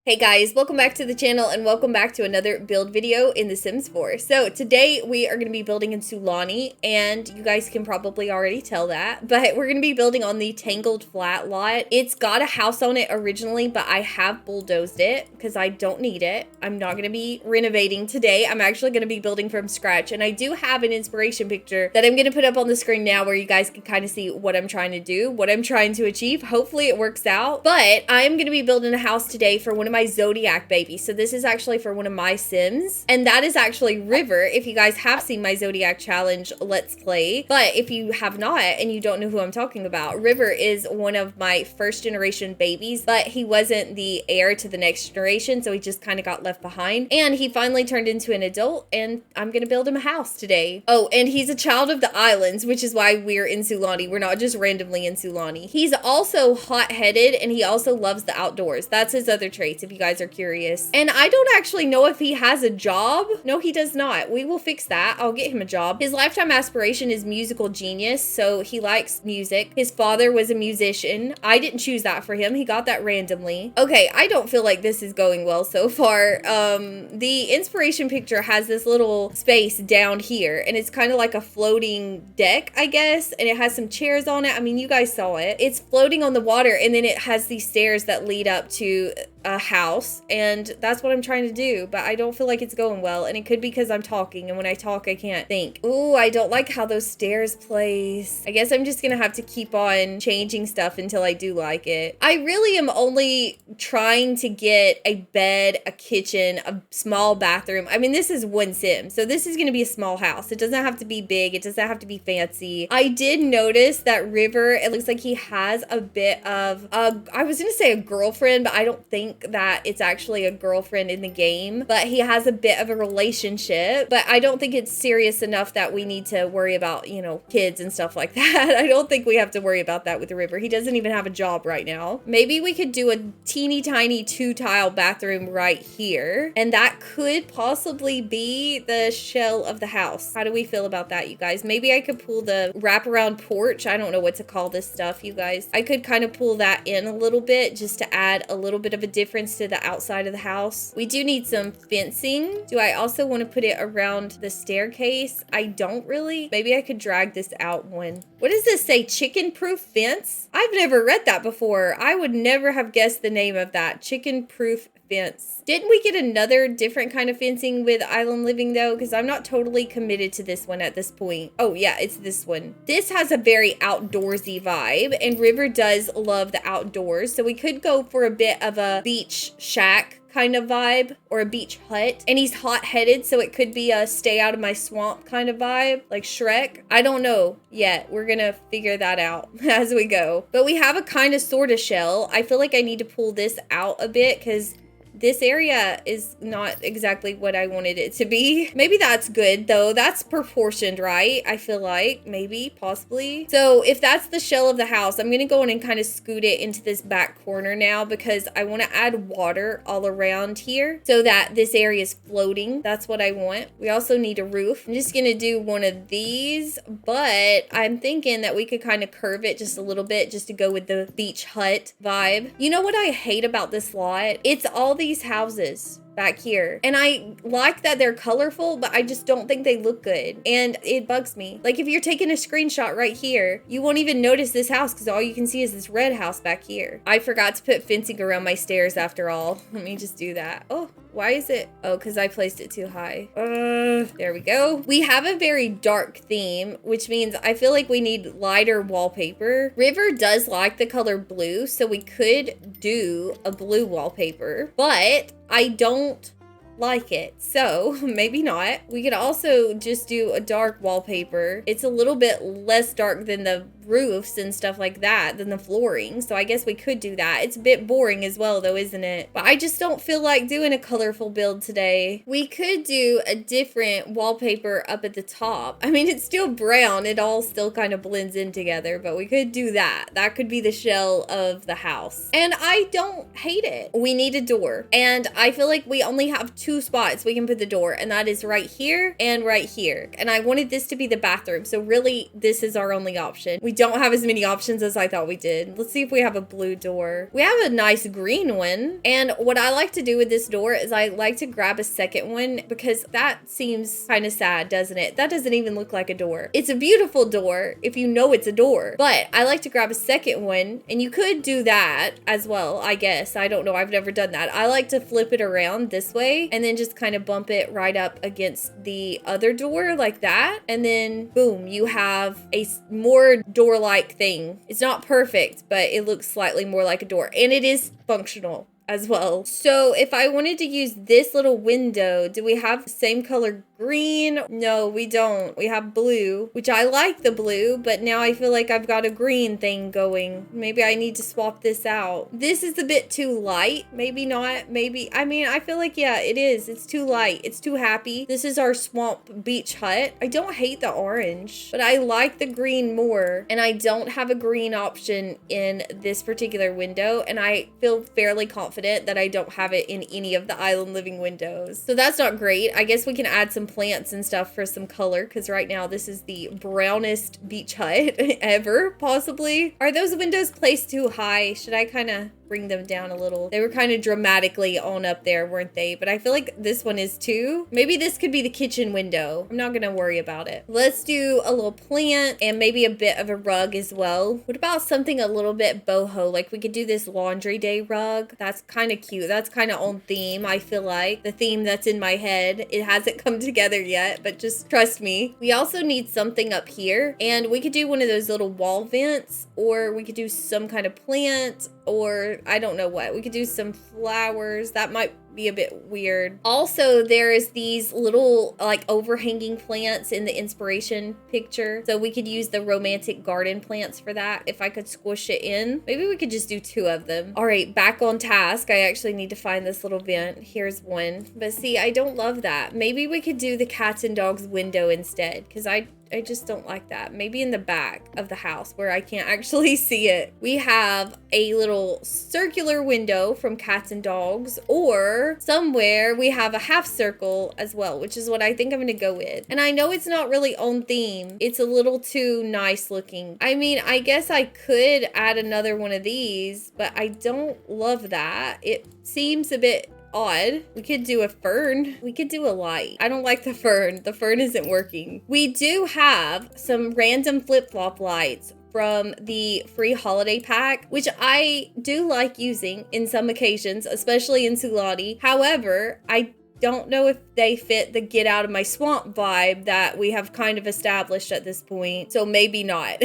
Hey guys, welcome back to the channel and welcome back to another build video in The Sims 4. So today we are going to be building in Sulani, and you guys can probably already tell that, but we're going to be building on the Tangled Flat lot. It's got a house on it originally, but I have bulldozed it because I don't need it. I'm not going to be renovating today. I'm actually going to be building from scratch, and I do have an inspiration picture that I'm going to put up on the screen now where you guys can kind of see what I'm trying to do, what I'm trying to achieve. Hopefully it works out, but I'm going to be building a house today for one of my Zodiac babies. So this is actually for one of my Sims, and that is actually River. If you guys have seen my Zodiac challenge Let's Play, but if you have not and you don't know who I'm talking about, River is one of my first generation babies, but he wasn't the heir to the next generation, so he just kind of got left behind, and he finally turned into an adult, and I'm gonna build him a house today. Oh, and he's a child of the islands, which is why we're in Sulani. We're not just randomly in Sulani. He's also hot-headed, and he also loves the outdoors. That's his other traits, if you guys are curious. And I don't actually know if he has a job. No, he does not. We will fix that. I'll get him a job. His lifetime aspiration is musical genius, so he likes music. His father was a musician. I didn't choose that for him. He got that randomly. Okay, I don't feel like this is going well so far. The inspiration picture has this little space down here, and it's kind of like a floating deck, I guess, and it has some chairs on it. I mean, you guys saw it. It's floating on the water, and then it has these stairs that lead up to a house, and that's what I'm trying to do, but I don't feel like it's going well, and it could be because I'm talking, and when I talk I can't think. Ooh, I don't like how those stairs place. I guess I'm just gonna have to keep on changing stuff until I do like it. I really am only trying to get a bed, a kitchen, a small bathroom. I mean, this is one Sim, so this is gonna be a small house. It doesn't have to be big, it doesn't have to be fancy. I did notice that River, it looks like he has a bit of I was gonna say a girlfriend, but I don't think that it's actually a girlfriend in the game, but he has a bit of a relationship, but I don't think it's serious enough that we need to worry about, you know, kids and stuff like that. I don't think we have to worry about that with the River. He doesn't even have a job right now. Maybe we could do a teeny tiny 2-tile bathroom right here, and that could possibly be the shell of the house. How do we feel about that, you guys? Maybe I could pull the wraparound porch. I don't know what to call this stuff, you guys. I could kind of pull that in a little bit just to add a little bit of a difference to the outside of the house. We do need some fencing. Do I also want to put it around the staircase? I don't really. Maybe I could drag this out one. What does this say? Chicken-proof fence? I've never read that before. I would never have guessed the name of that. Chicken-proof fence. Didn't we get another different kind of fencing with Island Living though? Because I'm not totally committed to this one at this point. Oh yeah, it's this one. This has a very outdoorsy vibe, and River does love the outdoors, so we could go for a bit of a beach shack kind of vibe, or a beach hut. And he's hot-headed, so it could be a stay out of my swamp kind of vibe, like Shrek. I don't know yet. We're gonna figure that out as we go. But we have a kind of sort of shell. I feel like I need to pull this out a bit because this area is not exactly what I wanted it to be. Maybe that's good though. That's proportioned, right? I feel like maybe, possibly. So if that's the shell of the house, I'm gonna go in and kind of scoot it into this back corner now because I want to add water all around here so that this area is floating. That's what I want. We also need a roof. I'm just gonna do one of these, but I'm thinking that we could kind of curve it just a little bit just to go with the beach hut vibe. You know what I hate about this lot? It's all these houses back here, and I like that they're colorful, but I just don't think they look good, and it bugs me. Like if you're taking a screenshot right here, you won't even notice this house because all you can see is this red house back here. I forgot to put fencing around my stairs after all. Let me just do that. Oh, why is it? Oh, because I placed it too high. There we go. We have a very dark theme, which means I feel like we need lighter wallpaper. River does like the color blue, so we could do a blue wallpaper, but I don't like it, so maybe not. We could also just do a dark wallpaper. It's a little bit less dark than the roofs and stuff like that, than the flooring, so I guess we could do that. It's a bit boring as well though, isn't it? But I just don't feel like doing a colorful build today. We could do a different wallpaper up at the top. I mean, it's still brown, it all still kind of blends in together, but we could do that. That could be the shell of the house, and I don't hate it. We need a door, and I feel like we only have 2 spots we can put the door, and that is right here and right here, and I wanted this to be the bathroom, so really this is our only option. We don't have as many options as I thought we did. Let's see if we have a blue door. We have a nice green one. And what I like to do with this door is I like to grab a second one because that seems kind of sad, doesn't it? That doesn't even look like a door. It's a beautiful door if you know it's a door, but I like to grab a second one, and you could do that as well, I guess. I don't know. I've never done that. I like to flip it around this way and then just kind of bump it right up against the other door like that. And then boom, you have a more door-like thing. It's not perfect, but it looks slightly more like a door, and it is functional as well. So if I wanted to use this little window, do we have the same color green? No, we don't. We have blue, which I like the blue, but now I feel like I've got a green thing going. Maybe I need to swap this out. This is a bit too light. Maybe not. Maybe. I mean, I feel like, yeah, it is. It's too light. It's too happy. This is our swamp beach hut. I don't hate the orange, but I like the green more. And I don't have a green option in this particular window. And I feel fairly confident that I don't have it in any of the island living windows. So that's not great. I guess we can add some plants and stuff for some color, because right now this is the brownest beach hut ever, possibly. Are those windows placed too high? Should I kind of bring them down a little? They were kind of dramatically on up there, weren't they? But I feel like this one is too. Maybe this could be the kitchen window. I'm not gonna worry about it. Let's do a little plant and maybe a bit of a rug as well. What about something a little bit boho? Like we could do this laundry day rug. That's kind of cute. That's kind of on theme, I feel like. The theme that's in my head. It hasn't come together yet, but just trust me. We also need something up here, and we could do one of those little wall vents, or we could do some kind of plant, or I don't know what. We could do some flowers. That might be a bit weird. Also, there's these little like overhanging plants in the inspiration picture. So we could use the romantic garden plants for that. If I could squish it in, maybe we could just do 2 of them. All right, back on task. I actually need to find this little vent. Here's one. But see, I don't love that. Maybe we could do the cats and dogs window instead, because I just don't like that. Maybe in the back of the house where I can't actually see it. We have a little circular window from cats and dogs, or somewhere we have a half circle as well, which is what I think I'm gonna go with. And I know it's not really on theme. It's a little too nice looking. I mean, I guess I could add another one of these, but I don't love that. It seems a bit odd. We could do a fern. We could do a light. I don't like the fern. The fern isn't working. We do have some random flip-flop lights from the free holiday pack, which I do like using in some occasions, especially in Sulani. However, I don't know if they fit the get out of my swamp vibe that we have kind of established at this point. So maybe not.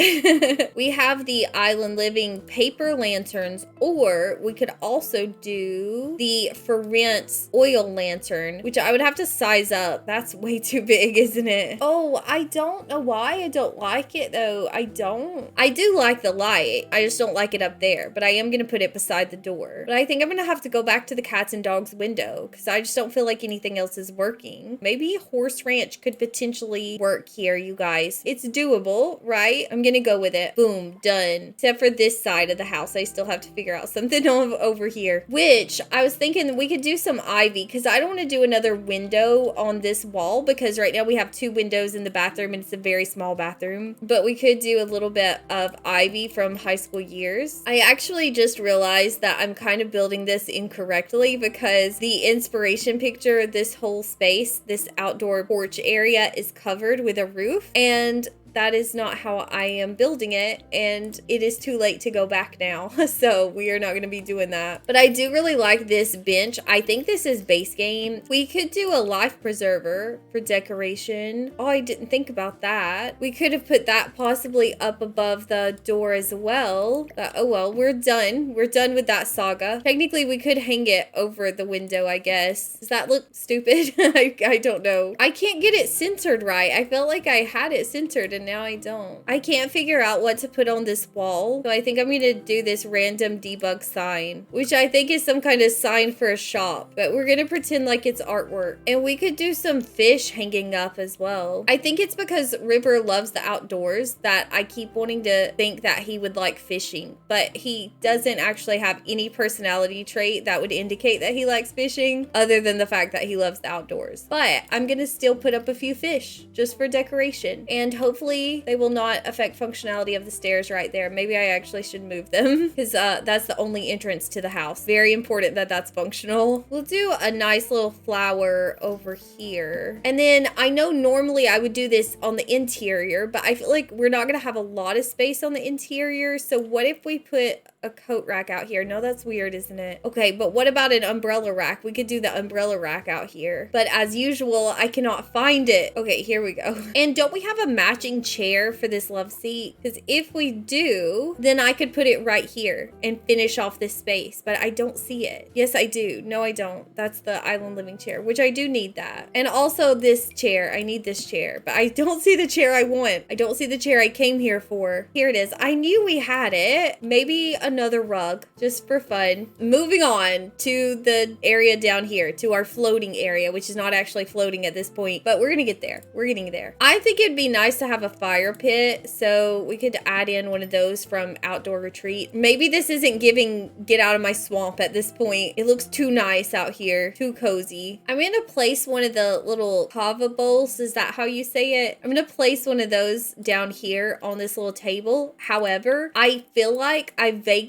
We have the island living paper lanterns, or we could also do the for rent oil lantern, which I would have to size up. That's way too big, isn't it? Oh, I don't know why I don't like it though. I do like the light. I just don't like it up there, but I am going to put it beside the door. But I think I'm going to have to go back to the cats and dogs window, because I just don't feel like anything else is working. Maybe horse ranch could potentially work here, you guys. It's doable, right? I'm gonna go with it. Boom, done. Except for this side of the house, I still have to figure out something over here, which I was thinking we could do some ivy, because I don't want to do another window on this wall, because right now we have 2 windows in the bathroom and it's a very small bathroom. But we could do a little bit of ivy from high school years. I actually just realized that I'm kind of building this incorrectly, because the inspiration picture, this whole space, this outdoor porch area, is covered with a roof, and that is not how I am building it, and it is too late to go back now. So we are not going to be doing that. But I do really like this bench. I think this is base game. We could do a life preserver for decoration. Oh, I didn't think about that. We could have put that possibly up above the door as well. But oh well, we're done. We're done with that saga. Technically, we could hang it over the window, I guess. Does that look stupid? I don't know. I can't get it centered right. I felt like I had it centered, and now I don't. I can't figure out what to put on this wall. So I think I'm gonna do this random debug sign, which I think is some kind of sign for a shop, but we're gonna pretend like it's artwork. And we could do some fish hanging up as well. I think it's because River loves the outdoors that I keep wanting to think that he would like fishing, but he doesn't actually have any personality trait that would indicate that he likes fishing, other than the fact that he loves the outdoors. But I'm gonna still put up a few fish just for decoration, and hopefully hopefully they will not affect functionality of the stairs right there. Maybe I actually should move them because that's the only entrance to the house. Very important that that's functional. We'll do a nice little flower over here. And then I know normally I would do this on the interior, but I feel like we're not going to have a lot of space on the interior. So what if we put a coat rack out here? No, that's weird, isn't it? Okay, but what about an umbrella rack? We could do the umbrella rack out here. But as usual, I cannot find it. Okay, here we go. And don't we have a matching chair for this love seat? Because if we do, then I could put it right here and finish off this space. But I don't see it. Yes, I do. No, I don't. That's the island living chair, which I do need that. And also this chair. I need this chair. But I don't see the chair I want. I don't see the chair I came here for. Here it is. I knew we had it. Maybe another rug just for fun. Moving on to the area down here, to our floating area, which is not actually floating at this point, but we're gonna get there. We're getting there. I think it'd be nice to have a fire pit, so we could add in one of those from Outdoor Retreat. Maybe this isn't giving get out of my swamp at this point. It looks too nice out here, too cozy. I'm gonna place one of the little kava bowls. Is that how you say it? I'm gonna place one of those down here on this little table. However, I feel like I vaguely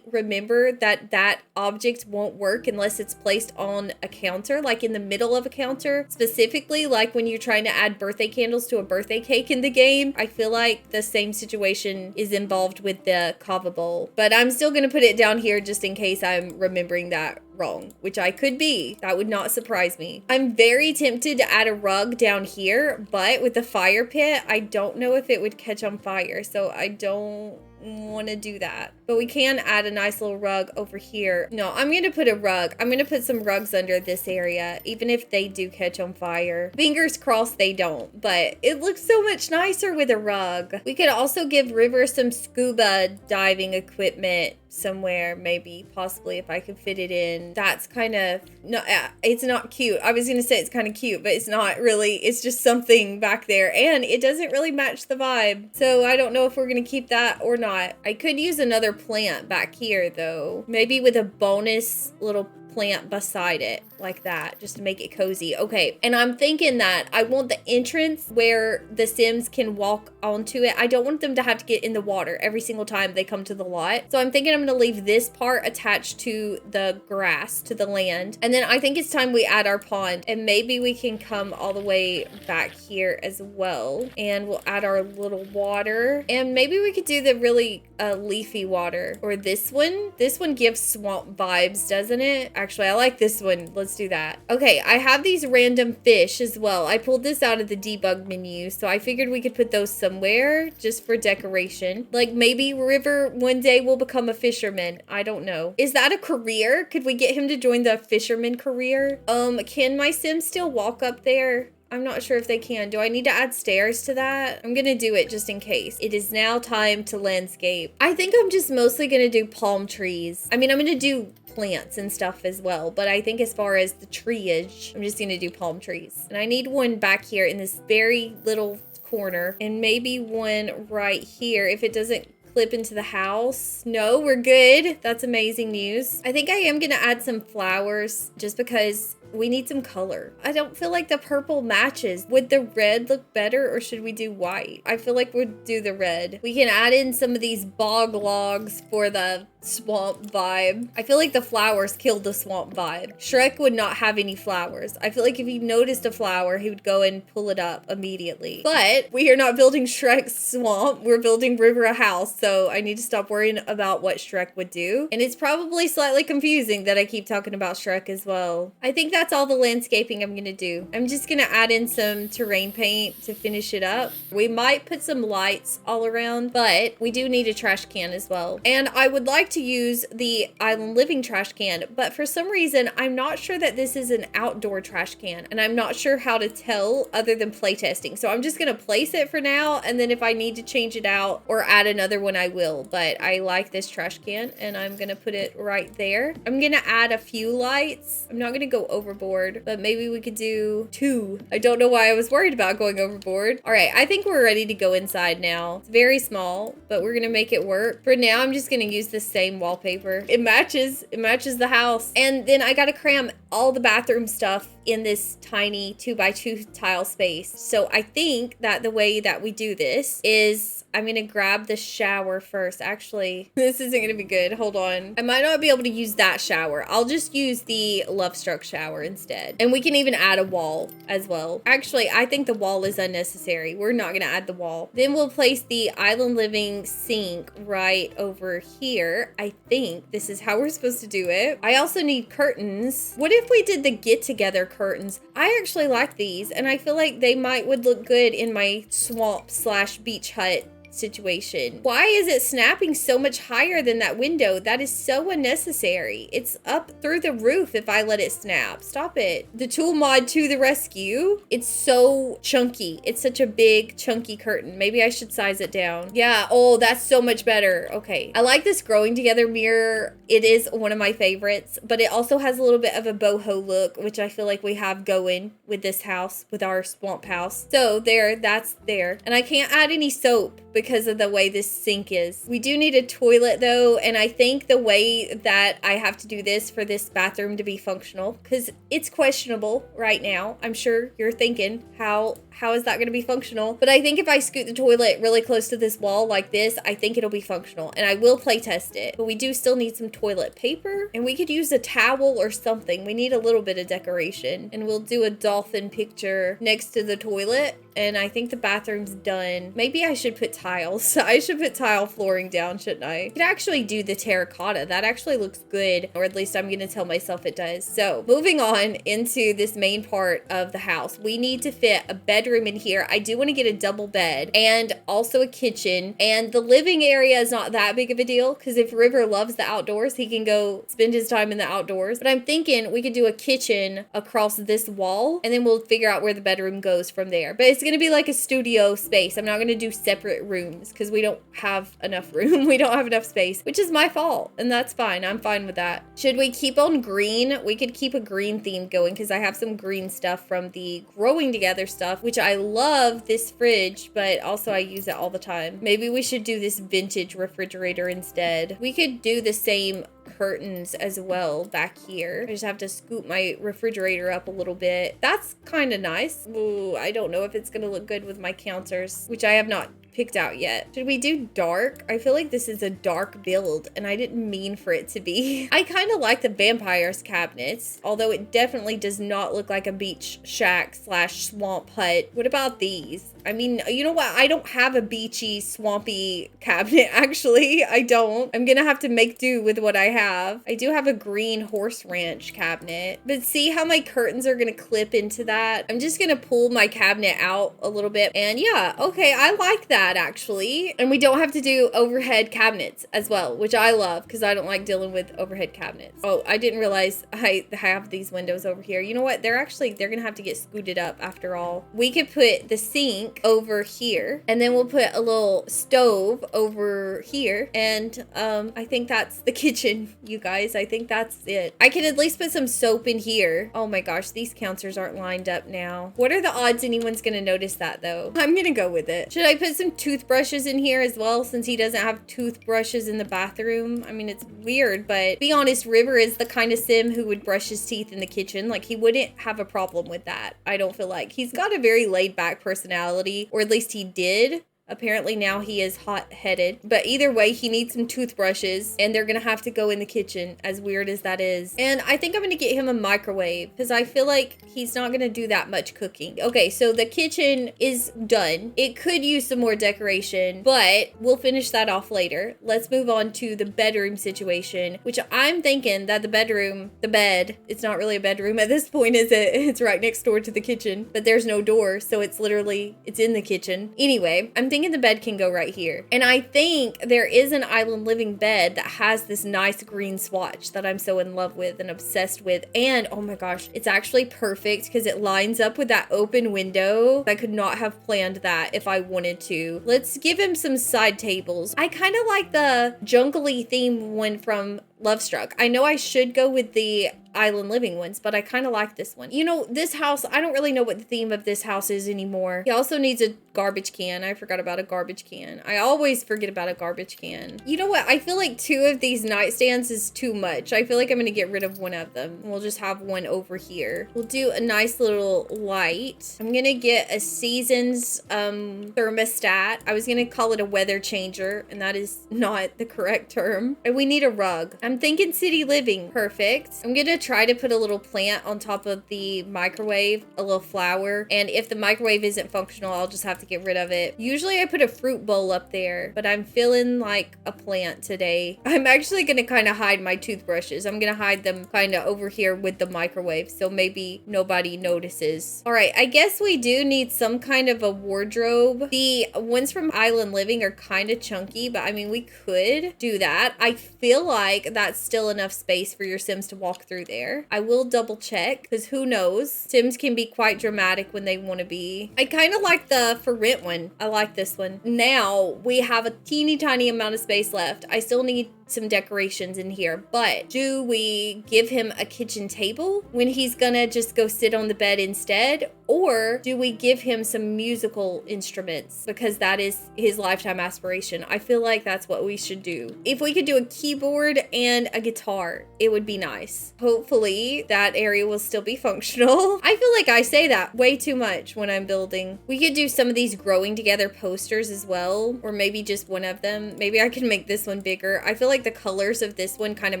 remember that that object won't work unless it's placed on a counter, like in the middle of a counter, specifically like when you're trying to add birthday candles to a birthday cake in the game. I feel like the same situation is involved with the kava bowl, but I'm still gonna put it down here just in case I'm remembering that wrong, which I could be. That would not surprise me. I'm very tempted to add a rug down here, but with the fire pit, I don't know if it would catch on fire, so I don't want to do that. But we can add a nice little rug over here. No, I'm gonna put a rug. I'm gonna put some rugs under this area, even if they do catch on fire. Fingers crossed they don't, but it looks so much nicer with a rug. We could also give River some scuba diving equipment somewhere, maybe, possibly, if I could fit it in. That's kind of, no, it's not cute. I was gonna say it's kind of cute, but it's not really. It's just something back there, and it doesn't really match the vibe. So I don't know if we're gonna keep that or not. I could use another plant back here though, maybe with a bonus little plant beside it like that, just to make it cozy. Okay, and I'm thinking that I want the entrance where the Sims can walk onto it. I don't want them to have to get in the water every single time they come to the lot. So I'm thinking I'm gonna leave this part attached to the grass, to the land. And then I think it's time we add our pond, and maybe we can come all the way back here as well. And we'll add our little water, and maybe we could do the really leafy water, or this one. This one gives swamp vibes, doesn't it? Actually, I like this one. Let's do that. Okay, I have these random fish as well. I pulled this out of the debug menu, so I figured we could put those somewhere just for decoration. Like maybe River one day will become a fisherman. I don't know. Is that a career? Could we get him to join the fisherman career? Can my Sim still walk up there? I'm not sure if they can. Do I need to add stairs to that? I'm gonna do it just in case. It is now time to landscape. I think I'm just mostly gonna do palm trees. I mean, I'm gonna do plants and stuff as well, but I think as far as the treeage, I'm just gonna do palm trees. And I need one back here in this very little corner, and maybe one right here if it doesn't clip into the house. No, we're good. That's amazing news. I think I am gonna add some flowers just because we need some color. I don't feel like the purple matches. Would the red look better, or should we do white? I feel like we'd do the red. We can add in some of these bog logs for the swamp vibe. I feel like the flowers killed the swamp vibe. Shrek would not have any flowers. I feel like if he noticed a flower, he would go and pull it up immediately. But we are not building Shrek's swamp. We're building River a house, so I need to stop worrying about what Shrek would do. And it's probably slightly confusing that I keep talking about Shrek as well. I think that's all the landscaping I'm gonna do. I'm just gonna add in some terrain paint to finish it up. We might put some lights all around, but we do need a trash can as well. And I would like to use the island living trash can, but for some reason I'm not sure that this is an outdoor trash can, and I'm not sure how to tell other than playtesting. So I'm just gonna place it for now, and then if I need to change it out or add another one, I will. But I like this trash can, and I'm gonna put it right there. I'm gonna add a few lights. I'm not gonna go overboard, but maybe we could do 2. I don't know why I was worried about going overboard. All right, I think we're ready to go inside now. It's very small, but we're gonna make it work. For now, I'm just gonna use the same wallpaper. It matches the house. And then I gotta cram all the bathroom stuff in this tiny 2x2 tile space. So I think that the way that we do this is I'm gonna grab the shower first. Actually, this isn't gonna be good. Hold on. I might not be able to use that shower. I'll just use the Love Struck shower instead. And we can even add a wall as well. Actually, I think the wall is unnecessary. We're not gonna add the wall. Then we'll place the Island Living sink right over here. I think this is how we're supposed to do it. I also need curtains. What if we did the get together curtains? I actually like these and I feel like they would look good in my swamp / beach hut situation. Why is it snapping so much higher than that window? That is so unnecessary. It's up through the roof if I let it snap. Stop it. The tool mod to the rescue. It's so chunky. It's such a big chunky curtain. Maybe I should size it down. Yeah. Oh, that's so much better. Okay. I like this growing together mirror. It is one of my favorites, but it also has a little bit of a boho look, which I feel like we have going with this house, with our swamp house. So there, that's there. And I can't add any soap because of the way this sink is. We do need a toilet though, and I think the way that I have to do this for this bathroom to be functional, because it's questionable right now. I'm sure you're thinking, how is that going to be functional? But I think if I scoot the toilet really close to this wall like this, I think it'll be functional, and I will play test it. But we do still need some toilet paper, and we could use a towel or something. We need a little bit of decoration, and we'll do a dolphin picture next to the toilet. And I think the bathroom's done. Maybe I should put tiles. I should put tile flooring down, shouldn't I? I could actually do the terracotta. That actually looks good, or at least I'm gonna tell myself it does. So moving on into this main part of the house, we need to fit a bedroom in here. I do want to get a double bed and also a kitchen, and the living area is not that big of a deal because if River loves the outdoors, he can go spend his time in the outdoors. But I'm thinking we could do a kitchen across this wall, and then we'll figure out where the bedroom goes from there. But it's gonna be like a studio space. I'm not gonna do separate rooms because we don't have enough room. We don't have enough space, which is my fault, and that's fine. I'm fine with that. Should we keep on green? We could keep a green theme going because I have some green stuff from the growing together stuff, which I love this fridge, but also I use it all the time. Maybe we should do this vintage refrigerator instead. We could do the same curtains as well back here. I just have to scoop my refrigerator up a little bit. That's kind of nice. Ooh, I don't know if it's gonna look good with my counters, which I have not picked out yet. Should we do dark? I feel like this is a dark build and I didn't mean for it to be. I kind of like the vampires cabinets, although it definitely does not look like a beach shack / swamp hut. What about these? I mean, you know what? I don't have a beachy, swampy cabinet, actually. I don't. I'm gonna have to make do with what I have. I do have a green horse ranch cabinet, but see how my curtains are gonna clip into that? I'm just gonna pull my cabinet out a little bit, and yeah, okay, I like that actually. And we don't have to do overhead cabinets as well, which I love because I don't like dealing with overhead cabinets. Oh, I didn't realize I have these windows over here. You know what? They're gonna have to get scooted up after all. We could put the sink over here, and then we'll put a little stove over here, and I think that's the kitchen, you guys. I think that's it. I can at least put some soap in here. Oh my gosh, these counters aren't lined up now. What are the odds anyone's gonna notice that though? I'm gonna go with it. Should I put some toothbrushes in here as well, since he doesn't have toothbrushes in the bathroom? I mean, it's weird, but be honest, River is the kind of sim who would brush his teeth in the kitchen. Like, he wouldn't have a problem with that. I don't feel like. He's got a very laid back personality, or at least he did. Apparently now he is hot-headed. But either way, he needs some toothbrushes, and they're gonna have to go in the kitchen, as weird as that is. And I think I'm gonna get him a microwave, because I feel like he's not gonna do that much cooking. Okay, so the kitchen is done. It could use some more decoration, but we'll finish that off later. Let's move on to the bedroom situation, which I'm thinking that the bed, it's not really a bedroom at this point, is it? It's right next door to the kitchen, but there's no door, so it's in the kitchen. Anyway, I'm thinking the bed can go right here. And I think there is an Island Living bed that has this nice green swatch that I'm so in love with and obsessed with. And oh my gosh, it's actually perfect because it lines up with that open window. I could not have planned that if I wanted to. Let's give him some side tables. I kind of like the jungly theme one from Love Struck. I know I should go with the island living ones, but I kind of like this one. You know, this house, I don't really know what the theme of this house is anymore. He also needs a garbage can. I forgot about a garbage can. I always forget about a garbage can. You know what? I feel like 2 of these nightstands is too much. I feel like I'm going to get rid of one of them. We'll just have one over here. We'll do a nice little light. I'm going to get a seasons thermostat. I was going to call it a weather changer, and that is not the correct term. And we need a rug. I'm thinking city living. Perfect. I'm going to try to put a little plant on top of the microwave, a little flower. And if the microwave isn't functional, I'll just have to get rid of it. Usually I put a fruit bowl up there, but I'm feeling like a plant today. I'm actually going to kind of hide my toothbrushes. I'm going to hide them kind of over here with the microwave, so maybe nobody notices. All right, I guess we do need some kind of a wardrobe. The ones from Island Living are kind of chunky, but I mean, we could do that. I feel like that's still enough space for your Sims to walk through there. I will double check, because who knows? Sims can be quite dramatic when they want to be. I kind of like the for rent one. I like this one. Now we have a teeny tiny amount of space left. I still need some decorations in here, but do we give him a kitchen table when he's gonna just go sit on the bed instead? Or do we give him some musical instruments, because that is his lifetime aspiration? I feel like that's what we should do. If we could do a keyboard and a guitar, it would be nice. Hopefully that area will still be functional. I feel like I say that way too much when I'm building. We could do some of these growing together posters as well, or maybe just one of them. Maybe I can make this one bigger. I feel like the colors of this one kind of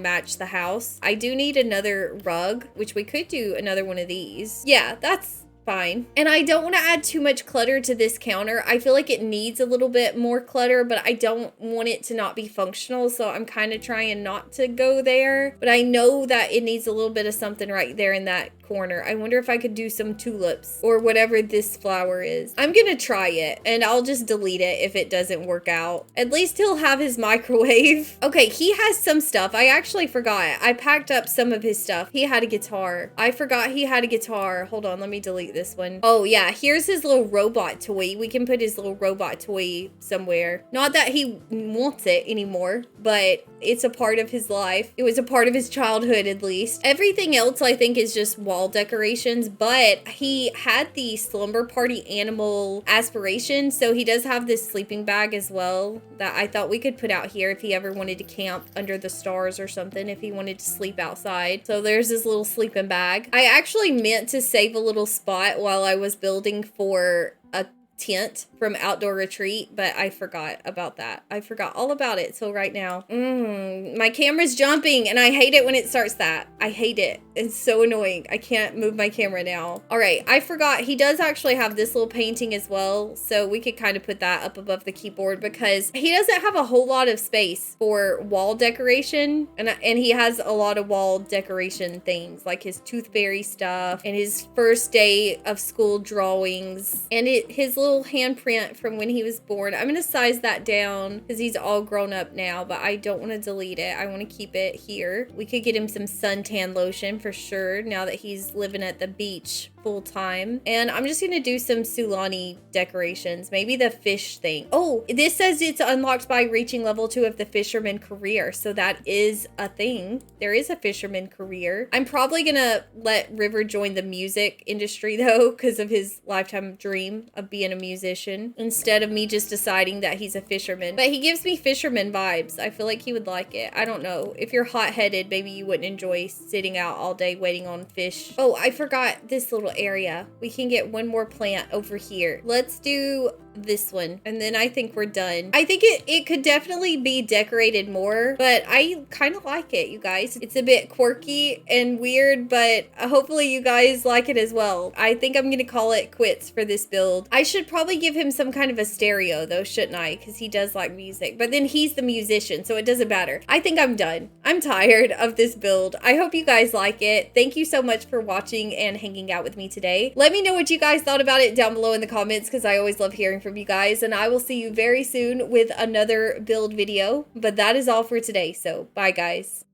match the house. I do need another rug, which we could do another one of these. Yeah, that's fine. And I don't want to add too much clutter to this counter. I feel like it needs a little bit more clutter, but I don't want it to not be functional, so I'm kind of trying not to go there. But I know that it needs a little bit of something right there in that corner. I wonder if I could do some tulips or whatever this flower is. I'm gonna try it, and I'll just delete it if it doesn't work out. At least he'll have his microwave. Okay, he has some stuff. I actually forgot. I packed up some of his stuff. He had a guitar. I forgot he had a guitar. Hold on, let me delete this one. Oh yeah, here's his little robot toy. We can put his little robot toy somewhere. Not that he wants it anymore, but it's a part of his life. It was a part of his childhood, at least. Everything else I think is just wall decorations, but he had the slumber party animal aspiration, so he does have this sleeping bag as well that I thought we could put out here if he ever wanted to camp under the stars or something, if he wanted to sleep outside. So there's his little sleeping bag. I actually meant to save a little spot while I was building for a tent from Outdoor Retreat, but I forgot about that. I forgot all about it till right now. My camera's jumping and I hate it when it starts that. I hate it. It's so annoying. I can't move my camera now. All right, I forgot he does actually have this little painting as well, so we could kind of put that up above the keyboard because he doesn't have a whole lot of space for wall decoration, and he has a lot of wall decoration things like his tooth fairy stuff and his first day of school drawings and his little handprint from when he was born. I'm gonna size that down because he's all grown up now, but I don't want to delete it. I want to keep it here. We could get him some suntan lotion for sure now that he's living at the beach full time. And I'm just gonna do some Sulani decorations, maybe the fish thing. Oh, this says it's unlocked by reaching level 2 of the fisherman career, so that is a thing. There is a fisherman career. I'm probably gonna let River join the music industry though, because of his lifetime dream of being a musician, instead of me just deciding that he's a fisherman. But he gives me fisherman vibes. I feel like he would like it. I don't know. If you're hot-headed, maybe you wouldn't enjoy sitting out all day waiting on fish. Oh, I forgot this little area. We can get one more plant over here. Let's do this one, and then I think we're done. I think it could definitely be decorated more, but I kind of like it, you guys. It's a bit quirky and weird, but hopefully you guys like it as well. I think I'm gonna call it quits for this build. I should probably give him some kind of a stereo though, shouldn't I? Because he does like music, but then he's the musician, so it doesn't matter. I think I'm done. I'm tired of this build. I hope you guys like it. Thank you so much for watching and hanging out with me today. Let me know what you guys thought about it down below in the comments, because I always love hearing from you guys, and I will see you very soon with another build video. But that is all for today, so bye guys.